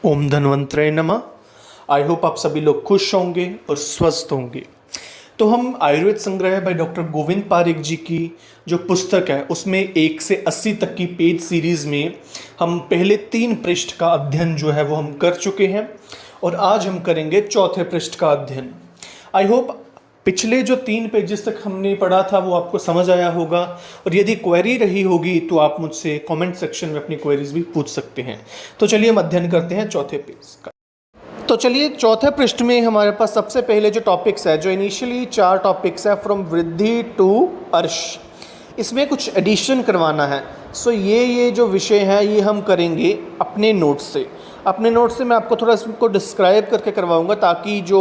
ओम धन्वंतरे नमः। I hope आप सभी लोग खुश होंगे और स्वस्थ होंगे। तो हम आयुर्वेद संग्रह बाय डॉक्टर गोविंद पारेख जी की जो पुस्तक है उसमें 1 से 80 तक की पेज सीरीज में हम पहले 3 पृष्ठ का अध्ययन जो है वो हम कर चुके हैं और आज हम करेंगे चौथे पृष्ठ का अध्ययन। आई होप पिछले जो 3 पेजेस तक हमने पढ़ा था वो आपको समझ आया होगा और यदि क्वेरी रही होगी तो आप मुझसे कमेंट सेक्शन में अपनी क्वेरीज भी पूछ सकते हैं। तो चलिए हम अध्ययन करते हैं चौथे पेज का। तो चलिए चौथे पृष्ठ में हमारे पास सबसे पहले जो टॉपिक्स है, जो इनिशियली 4 टॉपिक्स है फ्रॉम वृद्धि टू अर्श, इसमें कुछ एडिशन करवाना है। सो ये जो विषय है ये हम करेंगे अपने नोट्स से। अपने नोट्स से मैं आपको थोड़ा इसको डिस्क्राइब करके करवाऊंगा ताकि जो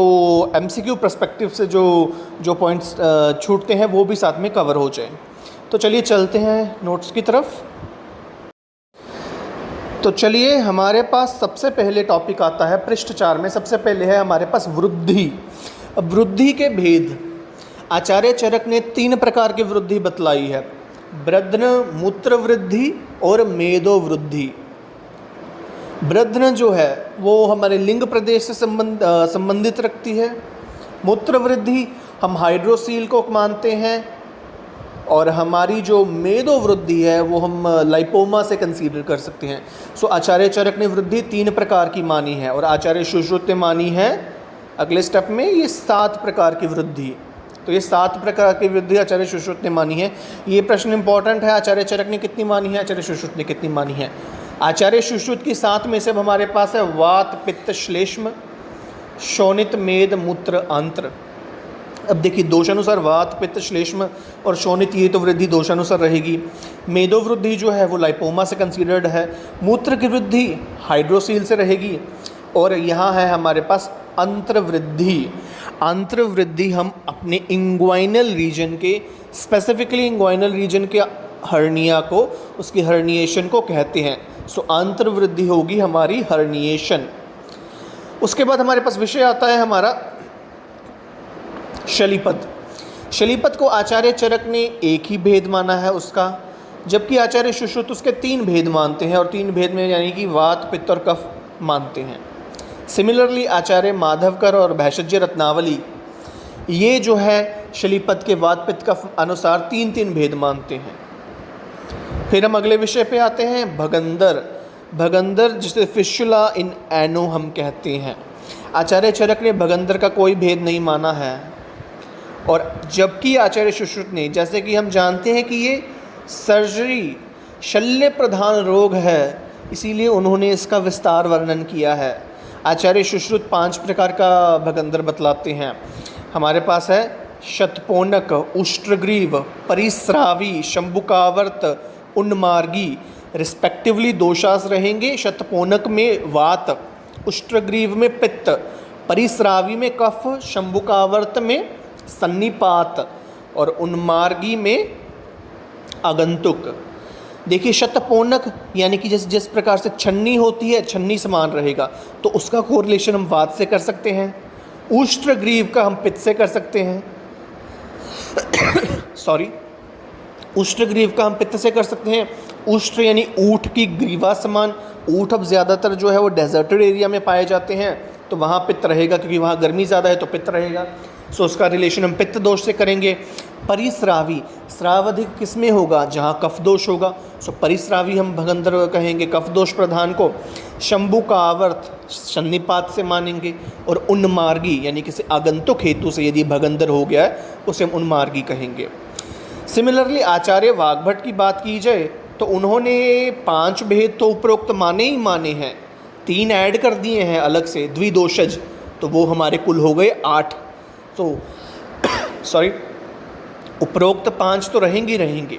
एमसीक्यू पर्सपेक्टिव से जो पॉइंट्स छूटते हैं वो भी साथ में कवर हो जाए। तो चलिए चलते हैं नोट्स की तरफ। तो चलिए हमारे पास सबसे पहले टॉपिक आता है पृष्ठ 4 में। सबसे पहले है हमारे पास वृद्धि। अब वृद्धि के भेद आचार्य चरक ने 3 प्रकार की वृद्धि बतलाई है, ब्रध्न, मूत्र वृद्धि और मेदो वृद्धि। ब्रध्न जो है वो हमारे लिंग प्रदेश से संबंधित रखती है। मूत्र वृद्धि हम हाइड्रोसील को मानते हैं और हमारी जो मेदो वृद्धि है वो हम लाइपोमा से कंसीडर कर सकते हैं। सो आचार्य चरक ने वृद्धि 3 प्रकार की मानी है और आचार्य सुश्रुत ने मानी है अगले स्टेप में ये 7 प्रकार की वृद्धि। तो ये 7 प्रकार की वृद्धि आचार्य सुश्रुत ने मानी है। ये प्रश्न इंपॉर्टेंट है, आचार्य चरक ने कितनी मानी है, आचार्य सुश्रुत ने कितनी मानी है। आचार्य सुश्रुत की 7 में से अब हमारे पास है वात, पित्त, श्लेष्म, शोणित, मेद, मूत्र, आंत्र। अब देखिए दोषानुसार वात, पित्त, श्लेष्म और शोणित ये तो वृद्धि दोषानुसार रहेगी। मेदो वृद्धि जो है वो लाइपोमा से कंसीडर्ड है। मूत्र की वृद्धि हाइड्रोसील से रहेगी और यहाँ है हमारे पास अंत्र वृद्धि। अंत्र वृद्धि हम अपने इंग्वाइनल रीजन के, स्पेसिफिकली इंग्वाइनल रीजन के हर्निया को, उसकी हर्निएशन को कहते हैं। सो अंतर वृद्धि होगी हमारी हर्निएशन। उसके बाद हमारे पास विषय आता है हमारा शलीपद। शलीपद को आचार्य चरक ने एक ही भेद माना है उसका, जबकि आचार्य सुश्रुत उसके 3 भेद मानते हैं और 3 भेद में यानी कि वात, पित्त और कफ मानते हैं। सिमिलरली आचार्य माधवकर और भैषज्य रत्नावली ये जो है शलीपद के वात, पित्त, कफ अनुसार 3 भेद मानते हैं। फिर हम अगले विषय पे आते हैं भगंदर। भगंदर जिसे फिशुला इन एनो हम कहते हैं। आचार्य चरक ने भगंदर का कोई भेद नहीं माना है और जबकि आचार्य सुश्रुत ने, जैसे कि हम जानते हैं कि ये सर्जरी शल्य प्रधान रोग है, इसीलिए उन्होंने इसका विस्तार वर्णन किया है। आचार्य सुश्रुत 5 प्रकार का भगंदर बतलाते हैं। हमारे पास है शतपोनक, उष्ट्रग्रीव, परिस्रावी, शंभुकावर्त, उन्मार्गी, रिस्पेक्टिवली दोषास रहेंगे। शतपोनक में वात, उष्ट्रग्रीव में पित्त, परिस्रावी में कफ, शंभुकावर्त में सन्निपात और उन्मार्गी में आगंतुक। देखिए शतपोनक यानी कि जिस प्रकार से छन्नी होती है, छन्नी समान रहेगा, तो उसका कोरिलेशन हम वात से कर सकते हैं। उष्ट्रग्रीव का हम पित्त से कर सकते हैं सॉरी, उष्ट्रग्रीव का हम पित्त से कर सकते हैं। उष्ट्र यानी ऊँट की ग्रीवा समान। ऊँट अब ज़्यादातर जो है वो डेजर्टेड एरिया में पाए जाते हैं, तो वहाँ पित्त रहेगा क्योंकि वहाँ गर्मी ज़्यादा है, तो पित्त रहेगा। सो उसका रिलेशन हम पित्त दोष से करेंगे। परिस्रावी, स्राव अधिक किस में होगा, जहाँ कफ दोष होगा, सो परिस्रावी हम भगंदर कहेंगे कफ दोष प्रधान को। शंभु का आवर्त सन्निपात से मानेंगे और उन्मार्गी यानी किसी आगंतुक हेतु से यदि भगंदर हो गया है उसे हम उन्मार्गी कहेंगे। सिमिलरली आचार्य वाग्भट की बात की जाए तो उन्होंने 5 भेद तो उपरोक्त माने ही माने हैं, 3 ऐड कर दिए हैं अलग से, द्विदोषज, तो वो हमारे कुल हो गए 8। तो सॉरी, उपरोक्त 5 तो रहेंगे,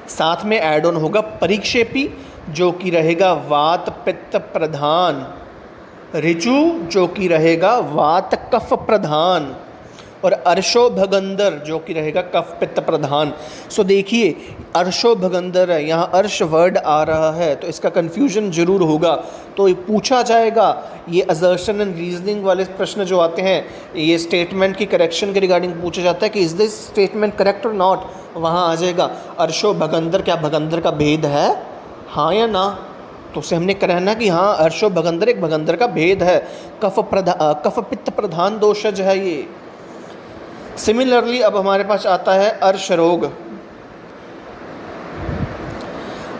साथ में ऐड ऑन होगा परिक्षेपी जो कि रहेगा वात पित्त प्रधान, ऋचु जो कि रहेगा वात कफ प्रधान और अर्शो भगंदर जो कि रहेगा कफ पित्त प्रधान। सो देखिए अर्शो भगंदर है, यहाँ अर्श वर्ड आ रहा है तो इसका कन्फ्यूजन जरूर होगा, तो पूछा जाएगा। ये असर्शन एंड रीजनिंग वाले प्रश्न जो आते हैं, ये स्टेटमेंट की करेक्शन के रिगार्डिंग पूछा जाता है कि इज़ दिस स्टेटमेंट करेक्ट और नॉट, वहाँ आ जाएगा अर्शो भगंदर, क्या भगंदर का भेद है, हाँ या ना। तो उससे हमने कहना कि हाँ अर्श और भगंदर, एक भगंदर का भेद है, कफ पित्त प्रधान दोषज है ये। सिमिलरली अब हमारे पास आता है अर्श रोग।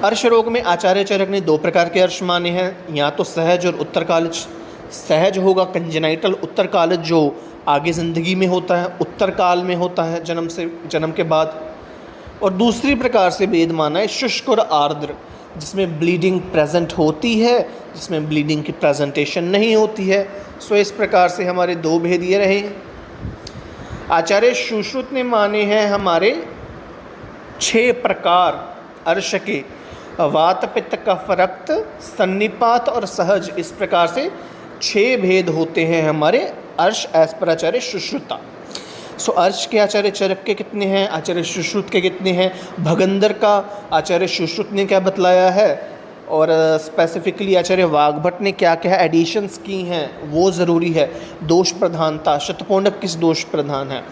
अर्श रोग में आचार्य चरक ने 2 प्रकार के अर्श माने हैं, या तो सहज और उत्तरकालज। सहज होगा कंजेनाइटल, उत्तरकालज जो आगे ज़िंदगी में होता है, उत्तरकाल में होता है, जन्म के बाद। और दूसरी प्रकार से भेद माना है शुष्क और आर्द्र, जिसमें ब्लीडिंग प्रेजेंट होती है, जिसमें ब्लीडिंग की प्रेजेंटेशन नहीं होती है। सो इस प्रकार से हमारे 2 भेद ये रहे। आचार्य सुश्रुत ने माने हैं हमारे 6 प्रकार अर्श के, वात पित्त कफ रक्त सन्निपात और सहज। इस प्रकार से 6 भेद होते हैं हमारे अर्श एज पर आचार्य सुश्रुता। सो अर्श के आचार्य चरक के कितने हैं, आचार्य सुश्रुत के कितने हैं, भगंदर का आचार्य सुश्रुत ने क्या बतलाया है, और स्पेसिफिकली आचार्य वाग्भट ने क्या क्या एडिशंस की हैं वो ज़रूरी है। दोष प्रधानता, शतकोणक किस दोष प्रधान है,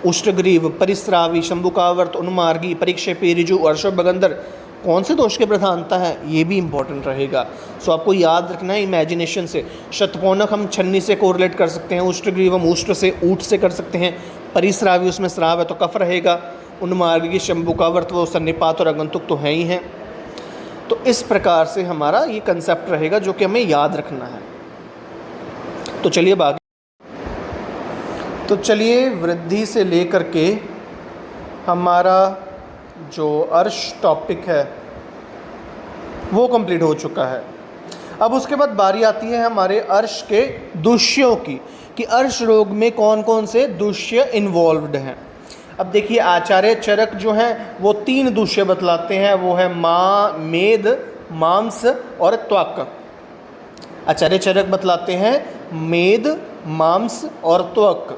उष्टग्रीव, परिस्रावी, शंभुकावर्त, उन्मार्गी, परिक्षेपी, ऋजु, अर्श और भगंदर कौन से दोष की प्रधानता है, ये भी इम्पोर्टेंट रहेगा। सो आपको याद रखना है इमेजिनेशन से। शतकोणक हम छन्नी से कोरिलेट कर सकते हैं, उष्टग्रीव हम उष्ट से ऊट से कर सकते हैं, परिस्रावी उसमें स्राव है तो कफ रहेगा, उन्मार्गी शंभुकावर्त वो सन्निपात और आगंतुक तो है ही हैं। तो इस प्रकार से हमारा ये कंसेप्ट रहेगा जो कि हमें याद रखना है। तो चलिए अब आगे, तो चलिए वृद्धि से लेकर के हमारा जो अर्श टॉपिक है वो कंप्लीट हो चुका है। अब उसके बाद बारी आती है हमारे अर्श के दुष्यों की, कि अर्श रोग में कौन कौन से दुष्य इन्वॉल्व्ड हैं। अब देखिए आचार्य चरक जो हैं वो 3 दुष्य बतलाते हैं, वो है मेद, मांस और त्वक। आचार्य चरक बतलाते हैं मेद, मांस और त्वक।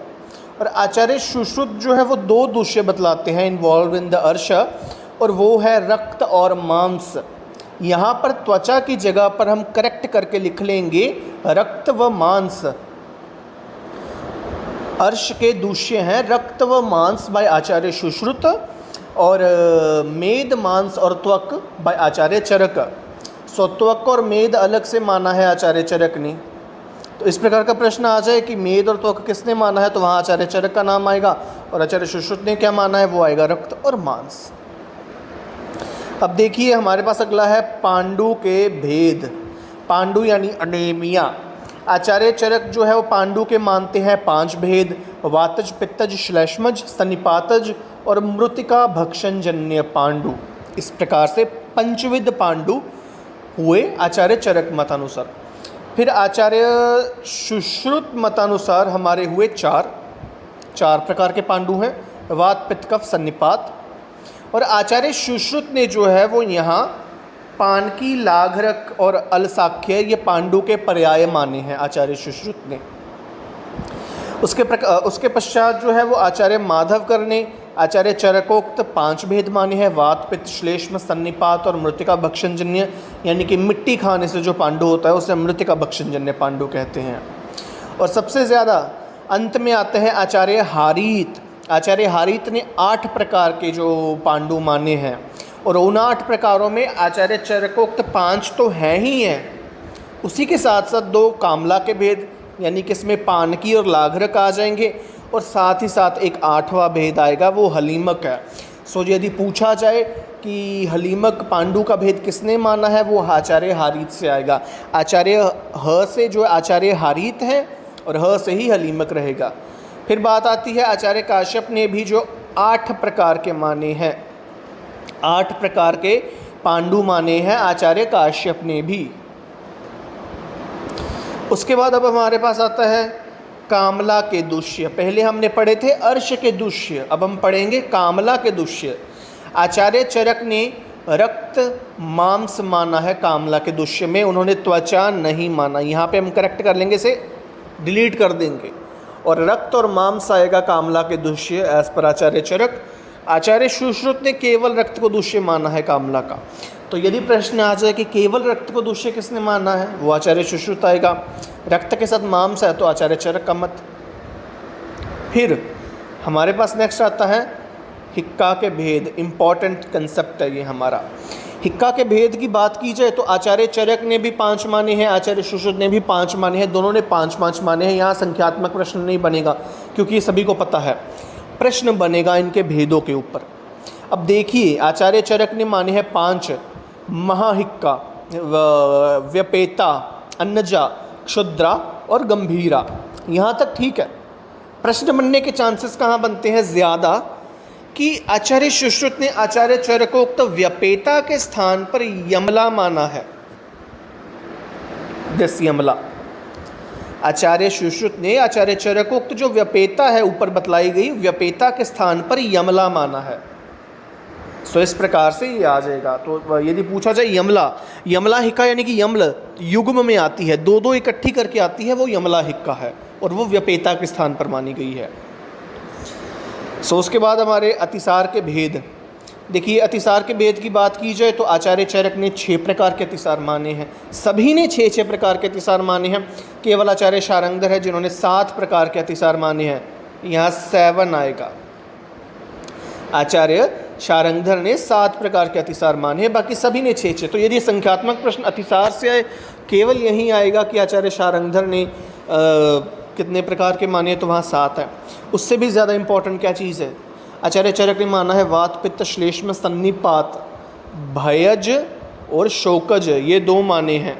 और आचार्य सुश्रुत जो है वो 2 दुष्य बतलाते हैं इन्वॉल्व इन द अर्श, और वो है रक्त और मांस। यहाँ पर त्वचा की जगह पर हम करेक्ट करके लिख लेंगे रक्त व मांस। अर्श के दुष्य हैं रक्त व मांस बाय आचार्य सुश्रुत, और मेद, मांस और त्वक बाय आचार्य चरक। सो त्वक और मेद अलग से माना है आचार्य चरक ने। तो इस प्रकार का प्रश्न आ जाए कि मेद और त्वक किसने माना है, तो वहाँ आचार्य चरक का नाम आएगा, और आचार्य सुश्रुत ने क्या माना है वो आएगा रक्त और मांस। अब देखिए हमारे पास अगला है पांडु के भेद। पांडु यानी अनेमिया। आचार्य चरक जो है वो पांडु के मानते हैं 5 भेद, वातज, पित्तज, श्लेष्मज, सन्निपातज और मृतिका भक्षणजन्य पांडु। इस प्रकार से पंचविध पांडु हुए आचार्य चरक मतानुसार। फिर आचार्य सुश्रुत मतानुसार हमारे हुए 4 प्रकार के पांडु हैं, वात पित्त कफ सन्निपात। और आचार्य सुश्रुत ने जो है वो यहाँ पानकी, लाघरक और अलसाख्य ये पांडु के पर्याय माने हैं आचार्य सुश्रुत ने। उसके पश्चात जो है वो आचार्य माधवकर ने आचार्य चरकोक्त 5 भेद माने हैं, वात पित्त श्लेष्म सन्निपात और मृतिका भक्षणजन्य, यानी कि मिट्टी खाने से जो पांडु होता है उसे मृतिका भक्षणजन्य पांडु कहते हैं। और सबसे ज़्यादा अंत में आते हैं आचार्य हारीत। आचार्य हारीत ने 8 प्रकार के जो पांडु माने हैं, और उन 8 प्रकारों में आचार्य चरकोक्त 5 तो हैं ही हैं, उसी के साथ साथ 2 कामला के भेद यानी कि इसमें पानकी और लाघरक आ जाएंगे, और साथ ही साथ एक 8वां भेद आएगा वो हलीमक है। सो यदि पूछा जाए कि हलीमक पांडु का भेद किसने माना है, वो आचार्य हारीत से आएगा। आचार्य ह से जो आचार्य हारीत है और ह से ही हलीमक रहेगा। फिर बात आती है आचार्य काश्यप ने भी जो 8 प्रकार के माने हैं, 8 प्रकार के पांडु माने हैं आचार्य काश्यप ने भी। उसके बाद अब हमारे पास आता है कामला के दुष्य। पहले हमने पढ़े थे अर्श के दुष्य, अब हम पढ़ेंगे कामला के दुष्य। आचार्य चरक ने रक्त मांस माना है कामला के दुष्य में, उन्होंने त्वचा नहीं माना। यहाँ पे हम करेक्ट कर लेंगे, इसे डिलीट कर देंगे, और रक्त और मांस आएगा कामला के दुष्य एज पर आचार्य चरक। आचार्य सुश्रुत ने केवल रक्त को दुष्य माना है कामला का। तो यदि प्रश्न आ जाए कि केवल रक्त को दुष्य किसने माना है, वो आचार्य सुश्रुत आएगा। रक्त के साथ मांस है तो आचार्य चरक का मत। फिर हमारे पास नेक्स्ट आता है हिक्का के भेद। इम्पॉर्टेंट कंसेप्ट है ये हमारा। हिक्का के भेद की बात की जाए तो आचार्य चरक ने भी 5 माने हैं, आचार्य सुश्रुत ने भी 5 माने हैं, दोनों ने 5-5 माने हैं। यहाँ संख्यात्मक प्रश्न नहीं बनेगा क्योंकि ये सभी को पता है। प्रश्न बनेगा इनके भेदों के ऊपर। अब देखिए, आचार्य चरक ने माने हैं 5, महाहिक्का, व्यपेता, अन्नजा, क्षुद्रा और गंभीरा। यहाँ तक ठीक है। प्रश्न बनने के चांसेस कहाँ बनते हैं ज़्यादा कि आचार्य सुश्रुत ने आचार्य चरकोक्त व्यपेता के स्थान पर यमला माना है। दिस यमला, आचार्य सुश्रुत ने आचार्य चरकोक्त जो व्यपेता है ऊपर बतलाई गई व्यपेता के स्थान पर यमला माना है। सो इस प्रकार से ये आ जाएगा। तो यदि पूछा जाए यमला, यमला हिक्का यानी कि यमल युग्म में आती है, 2-2 इकट्ठी करके आती है, वो यमला हिक्का है और वो व्यपेता के स्थान पर मानी गई है। सो उसके बाद हमारे अतिसार के भेद। देखिए, अतिसार के भेद की बात की जाए तो आचार्य चरक ने 6 प्रकार के अतिसार माने हैं। सभी ने 6-6 प्रकार के अतिसार माने हैं। केवल आचार्य शारंगधर है जिन्होंने 7 प्रकार के अतिसार माने हैं। यहाँ 7 आएगा। आचार्य शारंगधर ने 7 प्रकार के अतिसार माने हैं, बाकी सभी ने 6-6। तो यदि संख्यात्मक प्रश्न अतिसार से आए, केवल यही आएगा कि आचार्य शारंगधर ने कितने प्रकार के माने, तो वहाँ 7 है। उससे भी ज़्यादा इम्पॉर्टेंट क्या चीज़ है, आचार्य चरक ने माना है वात पित्त श्लेष्म सन्निपात, भयज और शोकज, ये 2 माने हैं।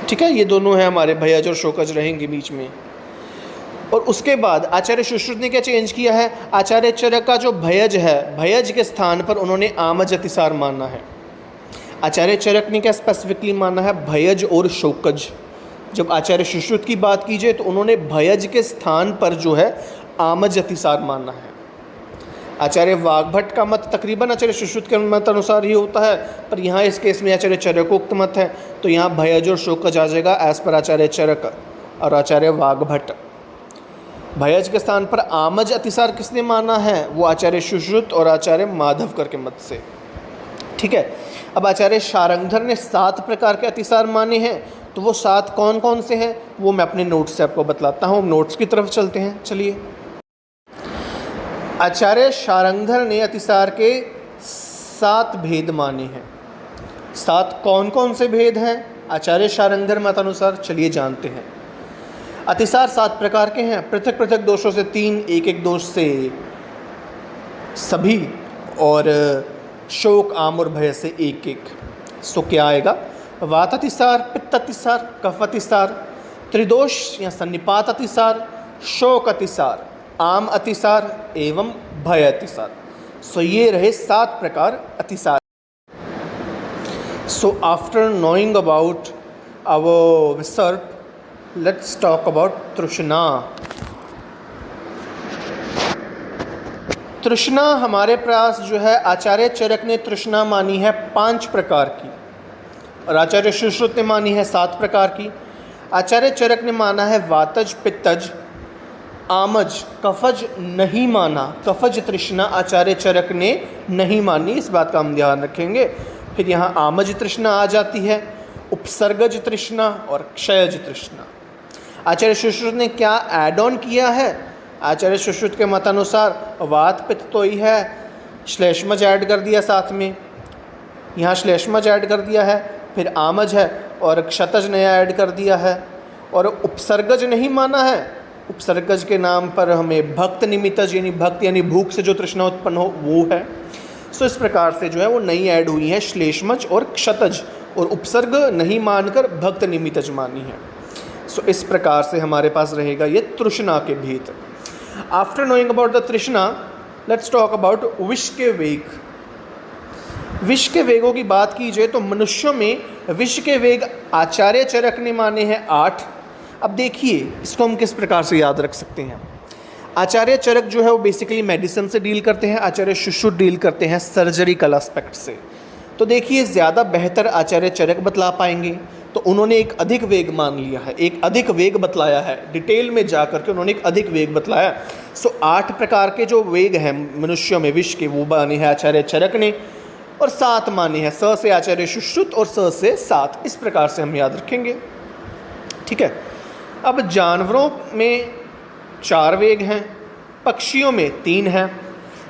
ठीक है, ये दोनों हैं हमारे, भयज और शोकज रहेंगे बीच में। और उसके बाद आचार्य सुश्रुत ने क्या चेंज किया है, आचार्य चरक का जो भयज है, भयज के स्थान पर उन्होंने आमज अतिसार माना है। आचार्य चरक ने क्या स्पेसिफिकली माना है, भयज और शोकज। जब आचार्य सुश्रुत की बात की जाए तो उन्होंने भयज के स्थान पर जो है आमज अतिसार माना है। आचार्य वाग्भट का मत तकरीबन आचार्य सुश्रुत के मत अनुसार ही होता है, पर यहाँ इस केस में आचार्य चरकोक्त मत है, तो यहाँ भयज और शोकज आ जाएगा एज पर आचार्य चरक और आचार्य वाग्भट। भयज के स्थान पर आमज अतिसार किसने माना है, वो आचार्य सुश्रुत और आचार्य माधवकर के मत से। ठीक है, अब आचार्य शारंगधर ने 7 प्रकार के अतिसार माने हैं, तो वो 7 कौन कौन से हैं वो मैं अपने नोट्स से आपको बतलाता हूँ। नोट्स की तरफ चलते हैं, चलिए। आचार्य शारंगधर ने अतिसार के 7 भेद माने हैं। 7 कौन कौन से भेद हैं आचार्य शारंगधर मत अनुसार, चलिए जानते हैं। अतिसार 7 प्रकार के हैं, पृथक पृथक दोषों से 3, एक एक दोष से सभी, और शोक, आम और भय से एक एक। सो क्या आएगा, वात अतिसार, पित्त अतिसार, कफ अतिसार, त्रिदोष या सन्निपात अतिसार, शोक अतिसार, आम अतिसार एवं भय अतिसार। सो ये रहे 7 प्रकार अतिसार। So after knowing about our विसर्ग, लेट्स टॉक अबाउट तृष्णा। तृष्णा हमारे पास जो है आचार्य चरक ने तृष्णा मानी है 5 प्रकार की और आचार्य सुश्रुत ने मानी है 7 प्रकार की। आचार्य चरक ने माना है वातज, पित्तज, आमज, कफज नहीं माना। कफज तृष्णा आचार्य चरक ने नहीं मानी, इस बात का हम ध्यान रखेंगे। फिर यहाँ आमज तृष्णा आ जाती है, उपसर्गज तृष्णा और क्षयज तृष्णा। आचार्य सुश्रुत ने क्या ऐड ऑन किया है, आचार्य सुश्रुत के मतानुसार वात पित्त तो ही है, श्लेष्मज ऐड कर दिया साथ में, यहाँ श्लेष्मज ऐड कर दिया है, फिर आमज है और क्षतज नया ऐड कर दिया है, और उपसर्गज नहीं माना है। उपसर्गज के नाम पर हमें भक्त निमित्तज यानी भक्त यानी भूख से जो तृष्णा उत्पन्न हो वो है। सो इस प्रकार से जो है वो नई ऐड हुई है, श्लेष्मज और क्षतज, और उपसर्ग नहीं मानकर भक्त निमित्तज मानी है। सो इस प्रकार से हमारे पास रहेगा ये तृष्णा के भेद। आफ्टर नोइंग अबाउट द तृष्णा, लेट्स टॉक अबाउट विष के वेग। विष के वेगों की बात की जाए तो मनुष्यों में विष के वेग आचार्य चरक ने माने हैं 8। अब देखिए इसको हम किस प्रकार से याद रख सकते हैं। आचार्य चरक जो है वो बेसिकली मेडिसिन से डील करते हैं, आचार्य सुश्रुत डील करते हैं सर्जरिकल एस्पेक्ट से। तो देखिए ज़्यादा बेहतर आचार्य चरक बतला पाएंगे, तो उन्होंने एक अधिक वेग मान लिया है, एक अधिक वेग बतलाया है, डिटेल में जा करके उन्होंने एक अधिक वेग बतलाया। सो 8 प्रकार के जो वेग हैं मनुष्यों में विष के, वो माने हैं आचार्य चरक ने, और 7 माने हैं स से आचार्य सुश्रुत और स से 7। इस प्रकार से हम याद रखेंगे। ठीक है, अब जानवरों में 4 वेग हैं, पक्षियों में 3 हैं,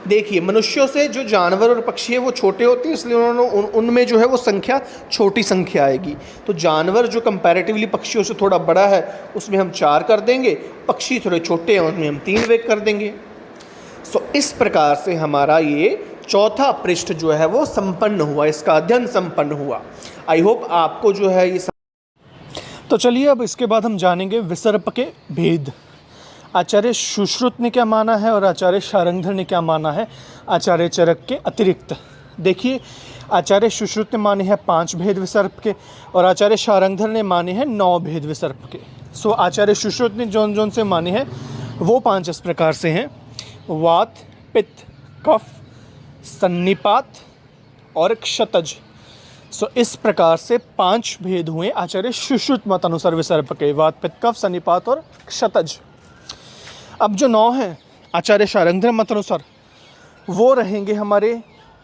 देखिए मनुष्यों से जो जानवर और पक्षी है वो छोटे होते हैं, इसलिए उन्होंने उनमें जो है वो संख्या छोटी संख्या आएगी। तो जानवर जो कंपैरेटिवली पक्षियों से थोड़ा बड़ा है उसमें हम 4 कर देंगे, पक्षी थोड़े छोटे हैं उसमें हम 3 वेग कर देंगे। सो इस प्रकार से हमारा ये चौथा पृष्ठ जो है वो संपन्न हुआ, इसका अध्ययन संपन्न हुआ। आई होप आपको जो है ये तो चलिए अब इसके बाद हम जानेंगे विसर्प के भेद। आचार्य सुश्रुत ने क्या माना है और आचार्य शारंगधर ने क्या माना है आचार्य चरक के अतिरिक्त। देखिए आचार्य सुश्रुत ने माने हैं 5 भेद विसर्प के और आचार्य शारंगधर ने माने हैं 9 भेद विसर्प के। सो आचार्य सुश्रुत ने जौन से माने हैं वो 5 इस प्रकार से हैं: वात, पित्त, कफ, सन्निपात और क्षतज। सो इस प्रकार से 5 भेद हुए आचार्य सुश्रुत मत अनुसार विसर्प के: वात, पित्त, कफ, सन्निपात और क्षतज। अब जो 9 हैं आचार्य शारंगधर मत अनुसार वो रहेंगे हमारे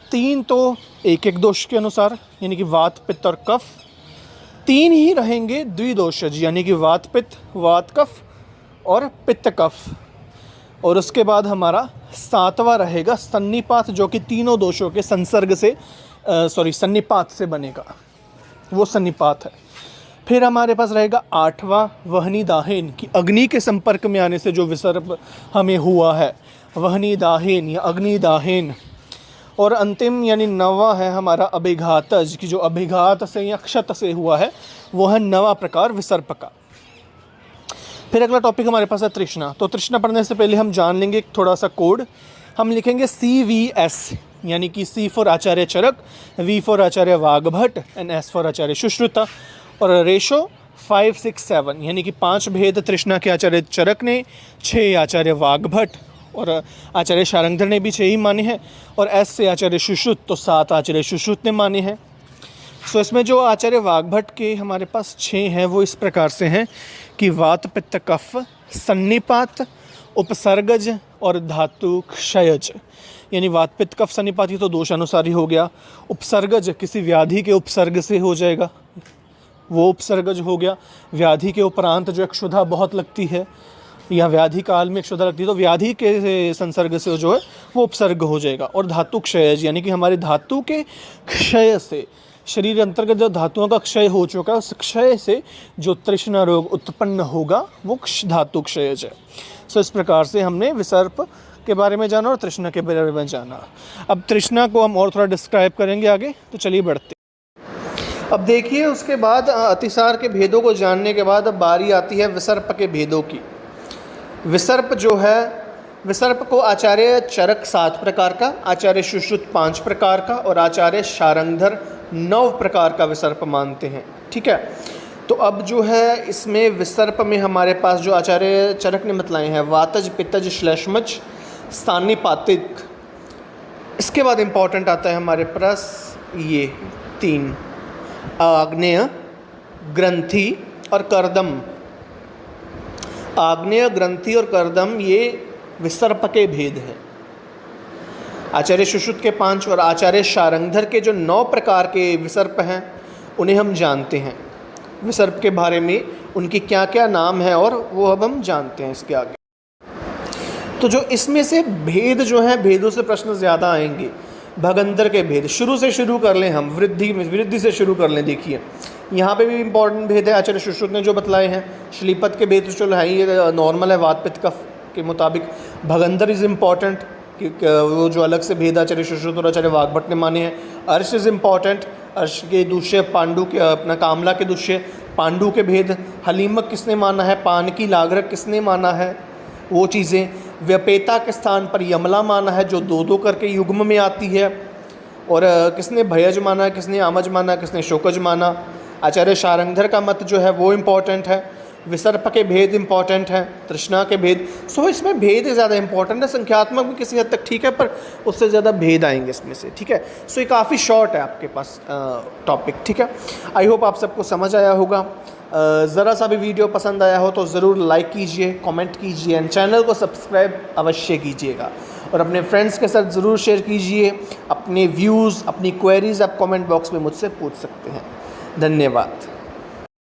3 तो एक दोष के अनुसार, यानी कि वात, पित्त और कफ। 3 ही रहेंगे द्विदोषज, यानी कि वात पित्त, वात कफ और पित्त कफ। और उसके बाद हमारा 7वां रहेगा सन्निपात, जो कि तीनों दोषों के संसर्ग से सन्निपात से बनेगा, वो सन्निपात है। फिर हमारे पास रहेगा 8वां वहनी दाहेन, कि अग्नि के संपर्क में आने से जो विसर्प हमें हुआ है, वहनी दाहेन या अग्नि दाहेन। और अंतिम यानी 9वां है हमारा अभिघातज, कि जो अभिघात से या क्षत से हुआ है वो है 9वां प्रकार विसर्प का। फिर अगला टॉपिक हमारे पास है तृष्णा। तो तृष्णा पढ़ने से पहले हम जान लेंगे थोड़ा सा कोड। हम लिखेंगे CVS, यानी कि C for Acharya Charak, V for Acharya Vagbhata and S for Acharya Sushruta. और रेशो 5, 6, 7, यानी कि 5 भेद तृष्णा के आचार्य चरक ने, 6 आचार्य वाग्भट और आचार्य शारंगधर ने भी 6 ही माने हैं, और S से आचार्य सुश्रुत तो 7 आचार्य सुश्रुत ने माने हैं। सो इसमें जो आचार्य वाग्भट के हमारे पास 6 हैं वो इस प्रकार से हैं कि वात, पित्त, कफ, सन्निपात, उपसर्गज और धातु क्षयज। यानी वात, पित्त, कफ, सन्निपात ये तो दोषानुसारी हो गया। उपसर्गज किसी व्याधि के उपसर्ग से हो जाएगा, वो उपसर्गज हो गया। व्याधि के उपरांत जो एक क्षुधा बहुत लगती है या व्याधि काल में एक क्षुधा लगती है तो व्याधि के संसर्ग से जो है वो उपसर्ग हो जाएगा। और धातु क्षयज, यानी कि हमारे धातु के क्षय से, शरीर अंतर्गत जो धातुओं का क्षय हो चुका है उस क्षय से जो तृष्णा रोग उत्पन्न होगा वो धातु क्षयज है। सो इस प्रकार से हमने विसर्प के बारे में जाना और तृष्णा के बारे में जाना। अब तृष्णा को हम और थोड़ा डिस्क्राइब करेंगे आगे, तो चलिए बढ़ते। अब देखिए उसके बाद अतिसार के भेदों को जानने के बाद अब बारी आती है विसर्प के भेदों की। विसर्प जो है, विसर्प को आचार्य चरक 7 प्रकार का, आचार्य सुश्रुत 5 प्रकार का और आचार्य शारंगधर 9 प्रकार का विसर्प मानते हैं। ठीक है, तो अब जो है इसमें विसर्प में हमारे पास जो आचार्य चरक ने बतलाए हैं वातज, पित्तज, श्लेष्मज, सान्निपातिक। इसके बाद इम्पॉर्टेंट आता है हमारे पास ये 3, आग्नेय, ग्रंथि और कर्दम। आग्नेय, ग्रंथि और कर्दम ये विसर्प के भेद हैं। आचार्य सुश्रुत के 5 और आचार्य शारंगधर के जो 9 प्रकार के विसर्प हैं उन्हें हम जानते हैं। विसर्प के बारे में उनकी क्या क्या नाम है और वो अब हम जानते हैं इसके आगे। तो जो इसमें से भेद जो हैं, भेदों से प्रश्न ज़्यादा आएंगे। भगंदर के भेद शुरू से शुरू कर लें हम, वृद्धि से शुरू कर लें। देखिए यहाँ पे भी इम्पॉर्टेंट भेद है आचार्य सुश्रुत ने जो बतलाए हैं। श्लीपत के भेद चलो है ये नॉर्मल है वात, पित्त, कफ के मुताबिक। भगंदर इज़ इम्पॉर्टेंट, कि वो जो अलग से भेद आचार्य सुश्रुत और आचार्य वाग्भट ने माने हैं। अर्श इज़ इम्पॉर्टेंट, अर्श के दुष्य, पांडु के अपना कामला के दुष्य, पांडु के भेद। हलीमक किसने माना है, पान की लागरक किसने माना है, वो चीज़ें। व्यपेता के स्थान पर यमला माना है जो 2-2 करके युग्म में आती है। और किसने भयज माना, किसने आमज माना, किसने शोकज माना। आचार्य शारंगधर का मत जो है वो इम्पॉर्टेंट है। विसर्प के भेद इम्पॉर्टेंट हैं, तृष्णा के भेद। सो इसमें भेद ज़्यादा इम्पॉर्टेंट है, संख्यात्मक भी किसी हद तक ठीक है पर उससे ज़्यादा भेद आएंगे इसमें से। ठीक है, सो ये काफ़ी शॉर्ट है आपके पास टॉपिक। ठीक है, आई होप आप सबको समझ आया होगा। ज़रा सा भी वीडियो पसंद आया हो तो ज़रूर लाइक कीजिए, कमेंट कीजिए एंड चैनल को सब्सक्राइब अवश्य कीजिएगा और अपने फ्रेंड्स के साथ ज़रूर शेयर कीजिए। अपने व्यूज़, अपनी क्वेरीज़ आप कमेंट बॉक्स में मुझसे पूछ सकते हैं। धन्यवाद।